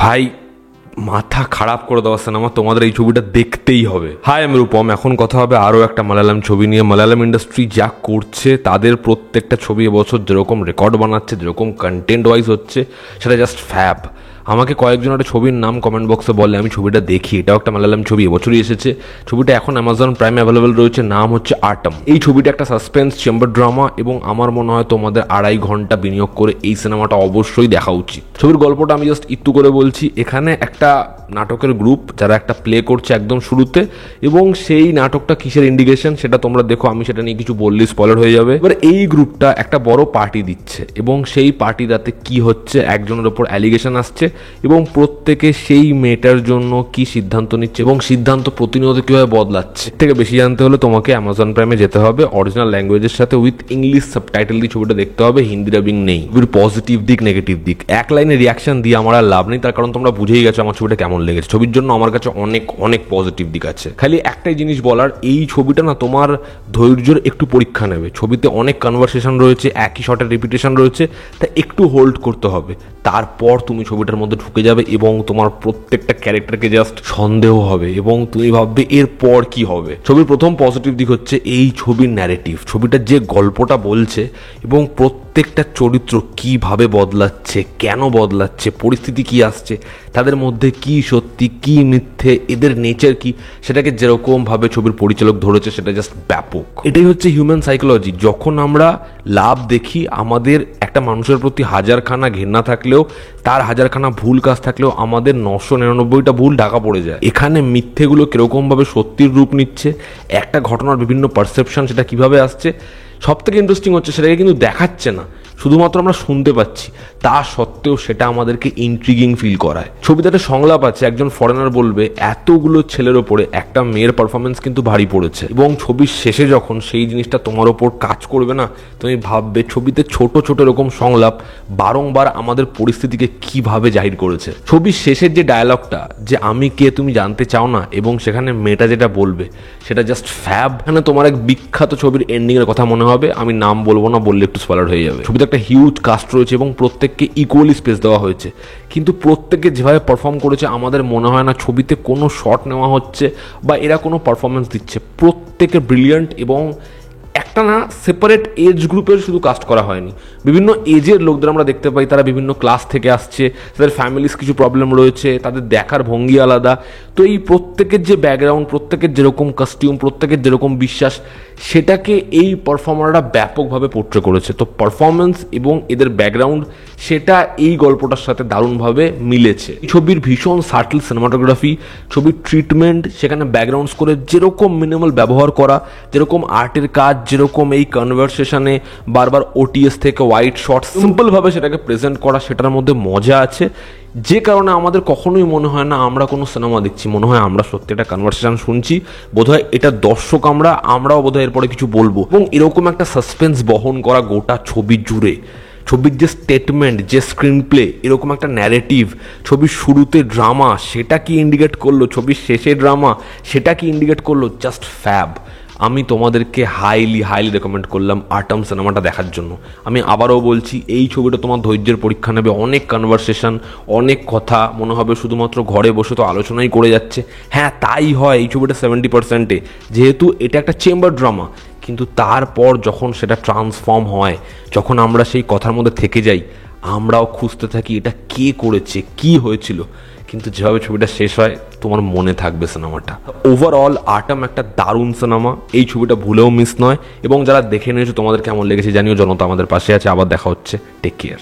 ভাই মাথা খারাপ করে দেওয়া সিনেমা, তোমাদের এই ছবিটা দেখতেই হবে। হাই আমি রূপম। এখন কথা হবে আরও একটা মালায়ালাম ছবি নিয়ে। মালায়ালাম ইন্ডাস্ট্রি যা করছে, তাদের প্রত্যেকটা ছবি এবছর যেরকম রেকর্ড বানাচ্ছে, যেরকম কন্টেন্ট ওয়াইজ হচ্ছে, সেটা জাস্ট ফ্যাব। আমাকে কয়েকজন একটা ছবির নাম কমেন্ট বক্সে বলে, আমি ছবিটা দেখি। এটাও একটা মালায়ালাম ছবি, এবছরই এসেছে। ছবিটা এখন অ্যামাজন প্রাইমে অ্যাভেলেবেল রয়েছে, নাম হচ্ছে আটম। এই ছবিটা একটা সাসপেন্স চেম্বার ড্রামা এবং আমার মনে হয় তোমাদের 2.5 ঘন্টা বিনিয়োগ করে এই সিনেমাটা অবশ্যই দেখা উচিত। ছবির গল্পটা আমি জাস্ট একটু করে বলছি। এখানে একটা নাটকের গ্রুপ যারা একটা প্লে করছে একদম শুরুতে, এবং সেই নাটকটা কিসের ইন্ডিকেশন সেটা তোমরা দেখো, আমি সেটা নিয়ে কিছু বললেই স্পয়লার হয়ে যাবে। এবার এই গ্রুপটা একটা বড় পার্টি দিচ্ছে এবং সেই পার্টিটাতে কি হচ্ছে, একজনের ওপর অ্যালিগেশন আসছে এবং প্রত্যেকে সেই মেয়েটার জন্য কি সিদ্ধান্ত নিচ্ছে এবং সিদ্ধান্ত প্রতিনিয়ত কিভাবে বদলাচ্ছে। থেকে বেশি জানতে হলে তোমাকে অ্যামাজন প্রাইমে যেতে হবে, অরিজিনাল ল্যাঙ্গুয়েজের সাথে উইথ ইংলিশ সাবটাইটেল দিয়ে ছবিটা দেখতে হবে। হিন্দি ডাবিং নেই। ছবির পজিটিভ দিক, নেগেটিভ দিক, এক লাইনে রিয়াকশন দিয়ে আমার আর লাভ নেই, তার কারণ তোমরা বুঝেই গেছো আমার ছবিটা কেমন লেগেছে। ছবির জন্য আমার কাছে অনেক অনেক পজিটিভ দিক আছে। খালি একটাই জিনিস বলার, এই ছবিটা না তোমার ধৈর্যের একটু পরীক্ষা নেবে। ছবিতে অনেক কনভারসেশন রয়েছে, একই শটের রিপিটেশন রয়েছে, তা একটু হোল্ড করতে হবে। তারপর তুমি ছবিটার মধ্যে ঢুকে যাবে এবং তোমার প্রত্যেকটা ক্যারেক্টারকে জাস্ট সন্দেহ হবে এবং তুমি ভাববে এরপর কি হবে। ছবির প্রথম পজিটিভ দিক হচ্ছে এই ছবির ন্যারেটিভ। ছবিটা যে গল্পটা বলছে এবং প্রত্যেকটা চরিত্র কিভাবে বদলাচ্ছে, কেন বদলাচ্ছে, পরিস্থিতি কি আসছে, তাদের মধ্যে কি সত্যি কি মিথ্যে, এদের নেচার কি, সেটাকে যেরকমভাবে ছবির পরিচালক ধরেছে সেটা জাস্ট ব্যাপক। এটাই হচ্ছে হিউম্যান সাইকোলজি। যখন আমরা লাভ দেখি, আমাদের একটা মানুষের প্রতি হাজারখানা ঘৃণা থাকলেও, তার হাজারখানা ভুল কাজ থাকলেও, আমাদের 999টা ভুল ঢাকা পড়ে যায়। এখানে মিথ্যেগুলো কিরকমভাবে সত্যির রূপ নিচ্ছে, একটা ঘটনার বিভিন্ন পারসেপশন সেটা কিভাবে আসছে। সব থেকে ইন্টারেস্টিং হচ্ছে সেটাকে কিন্তু দেখাচ্ছে না, শুধুমাত্র আমরা শুনতে পাচ্ছি। তা সত্ত্বেও সেটা আমাদেরকে ইন্ট্রিগিং ফিল করায়। ছবিতে একটা সংলাপ আছে, একজন ফরেনার বলবে, এতগুলো ছেলের ওপরে একটা মেয়ের পারফরমেন্স কিন্তু ভারী পড়েছে। এবং ছবির শেষে যখন সেই জিনিসটা তোমার ওপর কাজ করবে না, তুমি ভাববে ছবিতে ছোট ছোট এরকম সংলাপ বারংবার আমাদের পরিস্থিতিকে কিভাবে জাহির করেছে। ছবির শেষের যে ডায়ালগটা, যে আমি কে তুমি জানতে চাও না, এবং সেখানে মেয়েটা যেটা বলবে সেটা জাস্ট ফ্যাব। এখানে তোমার এক বিখ্যাত ছবির এন্ডিং এর কথা মনে হবে, আমি নাম বলবো না, বললে একটু স্পয়লার হয়ে যাবে। ছবিতে একটা হিউজ কাস্ট রয়েছে এবং প্রত্যেককে ইকুয়ালি স্পেস দেওয়া হয়েছে, কিন্তু প্রত্যেকে যেভাবে পারফর্ম করেছে আমাদের মনে হয় না ছবিতে কোনো শট নেওয়া হচ্ছে বা এরা কোনো পারফরমেন্স দিচ্ছে। প্রত্যেকে ব্রিলিয়ান্ট এবং একটা না সেপারেট এজ গ্রুপের শুধু কাস্ট করা হয়নি, বিভিন্ন এজের লোকদের আমরা দেখতে পাই। তারা বিভিন্ন ক্লাস থেকে আসছে, তাদের ফ্যামিলিস কিছু প্রবলেম রয়েছে, তাদের দেখার ভঙ্গি আলাদা। তো এই প্রত্যেকের যে ব্যাকগ্রাউন্ড, প্রত্যেকের যেরকম কস্টিউম, প্রত্যেকের যেরকম বিশ্বাস, সেটাকে এই পারফর্মাররা ব্যাপকভাবে পোর্ট্রে করেছে। তো পারফরমেন্স এবং এদের ব্যাকগ্রাউন্ড সেটা এই গল্পটার সাথে দারুণভাবে মিলেছে। এই ছবির ভীষণ সার্টেল সিনেমাটোগ্রাফি, ছবির ট্রিটমেন্ট, সেখানে ব্যাকগ্রাউন্ড স্কোরের যেরকম মিনিমাল ব্যবহার করা, যেরকম আর্টের কাজ, যেরকম এই কনভারসেশনে বারবার ওটিএস থেকে হোয়াইট শট সিম্পলভাবে সেটাকে প্রেজেন্ট করা, সেটার মধ্যে মজা আছে। যে কারণে আমাদের কখনোই মনে হয় না আমরা কোনো সিনেমা দেখছি, মনে হয় আমরা সত্যি একটা কনভারসেশন শুনছি। বোধহয় এটা দর্শক আমরাও বোধহয় এরপরে কিছু বলবো। এবং এরকম একটা সাসপেন্স বহন করা গোটা ছবি জুড়ে, ছবির যে স্টেটমেন্ট, যে স্ক্রিন প্লে, এরকম একটা ন্যারেটিভ, ছবির শুরুতে ড্রামা সেটা কি ইন্ডিকেট করলো, ছবির শেষে ড্রামা সেটা কি ইন্ডিকেট করলো, জাস্ট ফ্যাব। আমি তোমাদেরকে হাইলি রেকমেন্ড করলাম আটম সিনেমাটা দেখার জন্য। আমি আবারও বলছি, এই ছবিটা তোমার ধৈর্যের পরীক্ষা নেবে। অনেক কনভারসেশন, অনেক কথা, মনে হবে শুধুমাত্র ঘরে বসে তো আলোচনাই করে যাচ্ছে। হ্যাঁ, তাই হয় এই ছবিটা 70%, যেহেতু এটা একটা চেম্বার ড্রামা। কিন্তু তারপর যখন সেটা ট্রান্সফর্ম হয়, যখন আমরা সেই কথার মধ্যে থেকে যাই, আমরাও খুঁজতে থাকি এটা কে করেছে, কি হয়েছিল। কিন্তু যেভাবে ছবিটা শেষ হয়, তোমার মনে থাকবে সিনেমাটা। ওভারঅল আটম একটা দারুণ সিনেমা, এই ছবিটা ভুলেও মিস নয়। এবং যারা দেখে নিয়েছো তোমাদের কেমন লেগেছে জানিও। জনতা আমাদের পাশে আছে। আবার দেখা হচ্ছে, টেক কেয়ার।